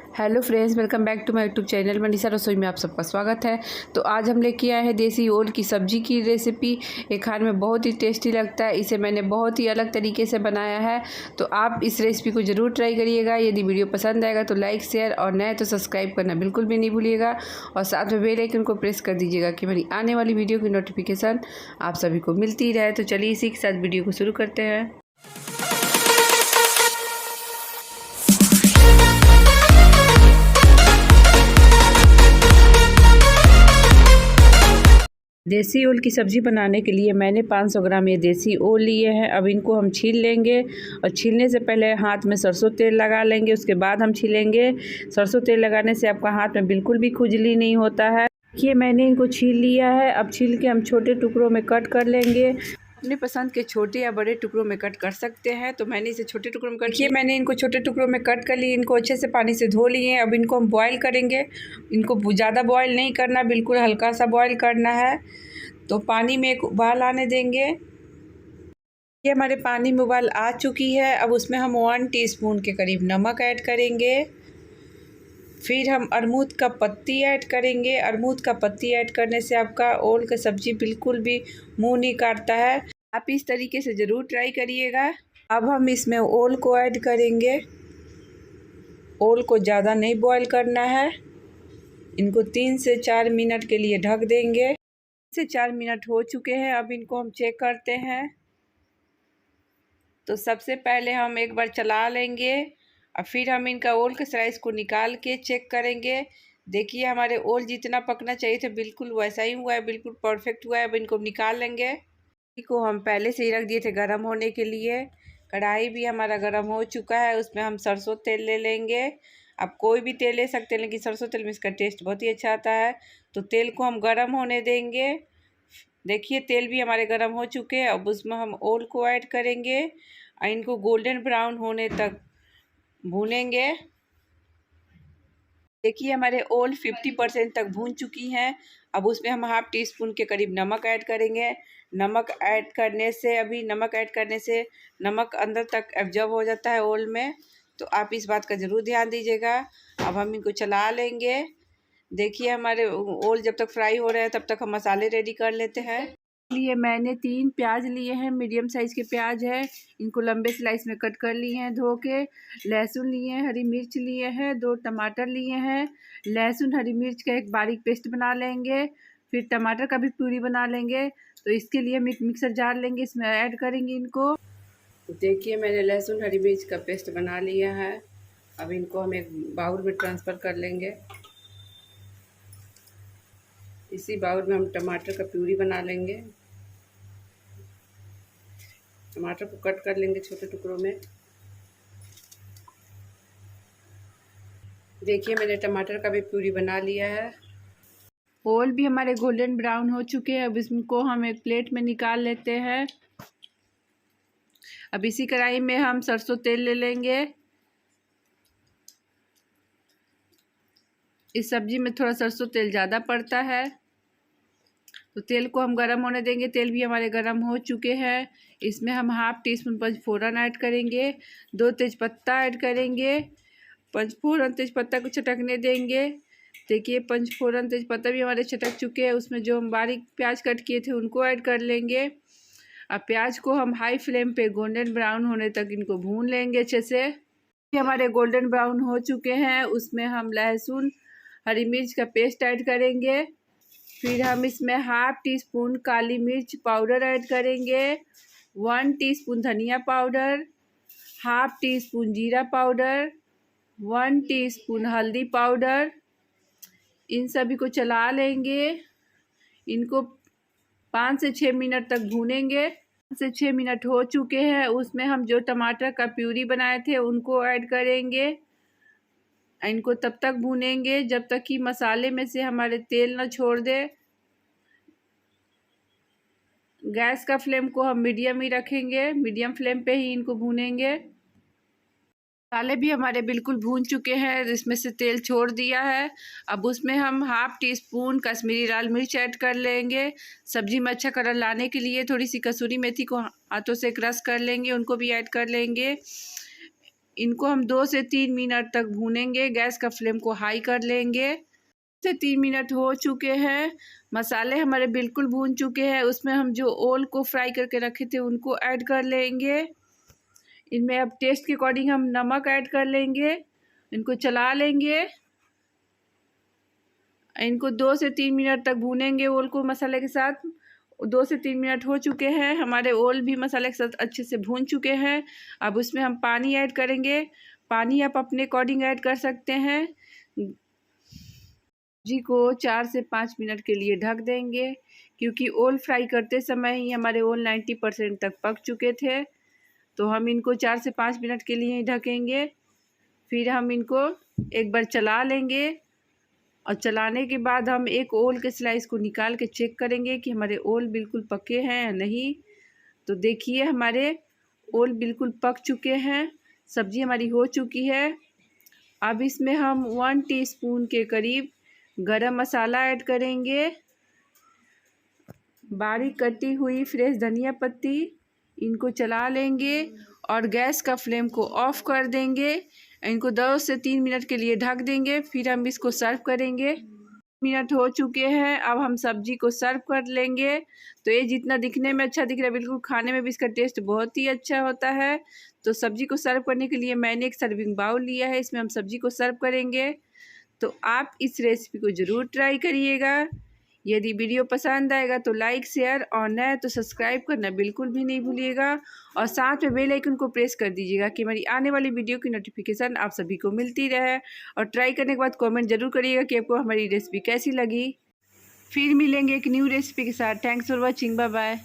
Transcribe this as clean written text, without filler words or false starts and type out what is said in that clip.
Hello friends, welcome back to my YouTube channel Manisha Rasoi में आप सबका स्वागत है। तो आज हम लेके आए हैं देसी ओल की सब्जी की रेसिपी। ये खाने में बहुत ही टेस्टी लगता है। इसे मैंने बहुत ही अलग तरीके से बनाया है, तो आप इस रेसिपी को ज़रूर ट्राई करिएगा। यदि वीडियो पसंद आएगा तो लाइक शेयर और नए तो सब्सक्राइब करना बिल्कुल भी नहीं भूलिएगा, और साथ में बेल आइकन को प्रेस कर दीजिएगा कि मेरी आने वाली वीडियो की नोटिफिकेशन आप सभी को मिलती रहे। तो चलिए इसी के साथ वीडियो को शुरू करते हैं। देसी ओल की सब्ज़ी बनाने के लिए मैंने 500 ग्राम ये देसी ओल लिए हैं। अब इनको हम छील लेंगे, और छीलने से पहले हाथ में सरसों तेल लगा लेंगे, उसके बाद हम छीलेंगे। सरसों तेल लगाने से आपका हाथ में बिल्कुल भी खुजली नहीं होता है। देखिए मैंने इनको छील लिया है। अब छील के हम छोटे टुकड़ों में कट कर लेंगे। अपने पसंद के छोटे या बड़े टुकड़ों में कट कर सकते हैं, तो मैंने इसे छोटे टुकड़ों में कट किया। मैंने इनको छोटे टुकड़ों में कट कर लिए। इनको अच्छे से पानी से धो लिए। अब इनको हम बॉईल करेंगे। इनको ज़्यादा बॉईल नहीं करना, बिल्कुल हल्का सा बॉईल करना है। तो पानी में एक उबाल आने देंगे। ये हमारे पानी में उबाल आ चुकी है। अब उसमें हम 1 टीस्पून के करीब नमक ऐड करेंगे। फिर हम अरमूद का पत्ती ऐड करेंगे। अरमूद का पत्ती ऐड करने से आपका ओल का सब्ज़ी बिल्कुल भी मुंह नहीं काटता है। आप इस तरीके से ज़रूर ट्राई करिएगा। अब हम इसमें ओल को ऐड करेंगे। ओल को ज़्यादा नहीं बॉईल करना है। इनको 3 से 4 मिनट के लिए ढक देंगे। 3 से 4 मिनट हो चुके हैं। अब इनको हम चेक करते हैं। तो सबसे पहले हम एक बार चला लेंगे, और फिर हम इनका ओल के स्लाइस को निकाल के चेक करेंगे। देखिए हमारे ओल जितना पकना चाहिए था बिल्कुल वैसा ही हुआ है, बिल्कुल परफेक्ट हुआ है। अब इनको निकाल लेंगे। को हम पहले से ही रख दिए थे गरम होने के लिए। कढ़ाई भी हमारा गरम हो चुका है। उसमें हम सरसों तेल ले लेंगे। आप कोई भी तेल ले सकते हैं, लेकिन सरसों तेल में इसका टेस्ट बहुत ही अच्छा आता है। तो तेल को हम गरम होने देंगे। देखिए तेल भी हमारे गरम हो चुके हैं। अब उसमें हम ओल को ऐड करेंगे, और इनको गोल्डन ब्राउन होने तक भूनेंगे। देखिए हमारे ओल 50% तक भून चुकी हैं। अब उसमें हम 1/2 टीस्पून के करीब नमक ऐड करेंगे। नमक ऐड करने से नमक अंदर तक एब्जॉर्ब हो जाता है ओल में, तो आप इस बात का ज़रूर ध्यान दीजिएगा। अब हम इनको चला लेंगे। देखिए हमारे ओल जब तक फ्राई हो रहे हैं तब तक हम मसाले रेडी कर लेते हैं। लिए मैंने 3 प्याज लिए हैं, मीडियम साइज़ के प्याज है। इनको लंबे स्लाइस में कट कर लिए हैं धो के। लहसुन लिए हैं, हरी मिर्च लिए हैं, 2 टमाटर लिए हैं। लहसुन हरी मिर्च का एक बारीक पेस्ट बना लेंगे। फिर टमाटर का भी प्यूरी बना लेंगे। तो इसके लिए हम एक मिक्सर जार लेंगे, इसमें ऐड करेंगे इनको। देखिए मैंने लहसुन हरी मिर्च का पेस्ट बना लिया है। अब इनको हम एक बाउल में ट्रांसफ़र कर लेंगे। इसी बाउल में हम टमाटर का प्यूरी बना लेंगे। टमाटर को कट कर लेंगे छोटे टुकड़ों में। देखिए मैंने टमाटर का भी प्यूरी बना लिया है। ओल भी हमारे गोल्डन ब्राउन हो चुके हैं। अब इसको हम एक प्लेट में निकाल लेते हैं। अब इसी कढ़ाई में हम सरसों तेल ले लेंगे। इस सब्जी में थोड़ा सरसों तेल ज़्यादा पड़ता है, तो तेल को हम गरम होने देंगे। तेल भी हमारे गरम हो चुके हैं। इसमें हम 1/2 टीस्पून पंचफोरन ऐड करेंगे। 2 तेज़पत्ता ऐड करेंगे। पंचफोरन तेज़पत्ता को चटकने देंगे। देखिए पंचफोरन तेज़पत्ता भी हमारे चटक चुके हैं। उसमें जो हम बारीक प्याज कट किए थे उनको ऐड कर लेंगे। अब प्याज को हम हाई फ्लेम पे गोल्डन ब्राउन होने तक इनको भून लेंगे अच्छे से। ये हमारे गोल्डन ब्राउन हो चुके हैं। उसमें हम लहसुन हरी मिर्च का पेस्ट ऐड करेंगे। फिर हम इसमें 1/2 टीस्पून काली मिर्च पाउडर ऐड करेंगे। 1 टीस्पून धनिया पाउडर, 1/2 टीस्पून जीरा पाउडर, 1 टीस्पून हल्दी पाउडर। इन सभी को चला लेंगे। इनको 5 से 6 मिनट तक भूनेंगे। 5 से 6 मिनट हो चुके हैं। उसमें हम जो टमाटर का प्यूरी बनाए थे उनको ऐड करेंगे। इनको तब तक भूनेंगे जब तक कि मसाले में से हमारे तेल ना छोड़ दे। गैस का फ्लेम को हम मीडियम ही रखेंगे। मीडियम फ्लेम पे ही इनको भूनेंगे। मसाले भी हमारे बिल्कुल भून चुके हैं, इसमें से तेल छोड़ दिया है। अब उसमें हम 1/2 टीस्पून कश्मीरी लाल मिर्च ऐड कर लेंगे। सब्जी में अच्छा कलर लाने के लिए थोड़ी सी कसूरी मेथी को हाथों से क्रश कर लेंगे, उनको भी ऐड कर लेंगे। इनको हम 2 से 3 मिनट तक भूनेंगे। गैस का फ्लेम को हाई कर लेंगे। 3 मिनट हो चुके हैं। मसाले हमारे बिल्कुल भून चुके हैं। उसमें हम जो ओल को फ्राई करके रखे थे उनको ऐड कर लेंगे। इनमें अब टेस्ट के अकॉर्डिंग हम नमक ऐड कर लेंगे। इनको चला लेंगे। इनको 2 से 3 मिनट तक भूनेंगे ओल को मसाले के साथ। 2 से 3 मिनट हो चुके हैं। हमारे ओल भी मसाले के साथ अच्छे से भून चुके हैं। अब उसमें हम पानी ऐड करेंगे। पानी आप अपने अकॉर्डिंग ऐड कर सकते हैं। सब्जी को 4 से 5 मिनट के लिए ढक देंगे, क्योंकि ओल फ्राई करते समय ही हमारे ओल 90% तक पक चुके थे। तो हम इनको 4 से 5 मिनट के लिए ही ढकेंगे। फिर हम इनको एक बार चला लेंगे और चलाने के बाद हम एक ओल के स्लाइस को निकाल के चेक करेंगे कि हमारे ओल बिल्कुल पके हैं या नहीं। तो देखिए हमारे ओल बिल्कुल पक चुके हैं। सब्जी हमारी हो चुकी है। अब इसमें हम 1 टीस्पून के करीब गरम मसाला ऐड करेंगे। बारीक कटी हुई फ्रेश धनिया पत्ती, इनको चला लेंगे और गैस का फ्लेम को ऑफ कर देंगे। इनको 2 से 3 मिनट के लिए ढक देंगे। फिर हम इसको सर्व करेंगे। मिनट हो चुके हैं। अब हम सब्जी को सर्व कर लेंगे। तो ये जितना दिखने में अच्छा दिख रहा है, बिल्कुल खाने में भी इसका टेस्ट बहुत ही अच्छा होता है। तो सब्जी को सर्व करने के लिए मैंने एक सर्विंग बाउल लिया है। इसमें हम सब्जी को सर्व करेंगे। तो आप इस रेसिपी को ज़रूर ट्राई करिएगा। यदि वीडियो पसंद आएगा तो लाइक शेयर और नए तो सब्सक्राइब करना बिल्कुल भी नहीं भूलिएगा। और साथ में बेल आइकन को प्रेस कर दीजिएगा कि हमारी आने वाली वीडियो की नोटिफिकेशन आप सभी को मिलती रहे। और ट्राई करने के बाद कमेंट जरूर करिएगा कि आपको हमारी रेसिपी कैसी लगी। फिर मिलेंगे एक न्यू रेसिपी के साथ। Thanks for watching. Bye bye.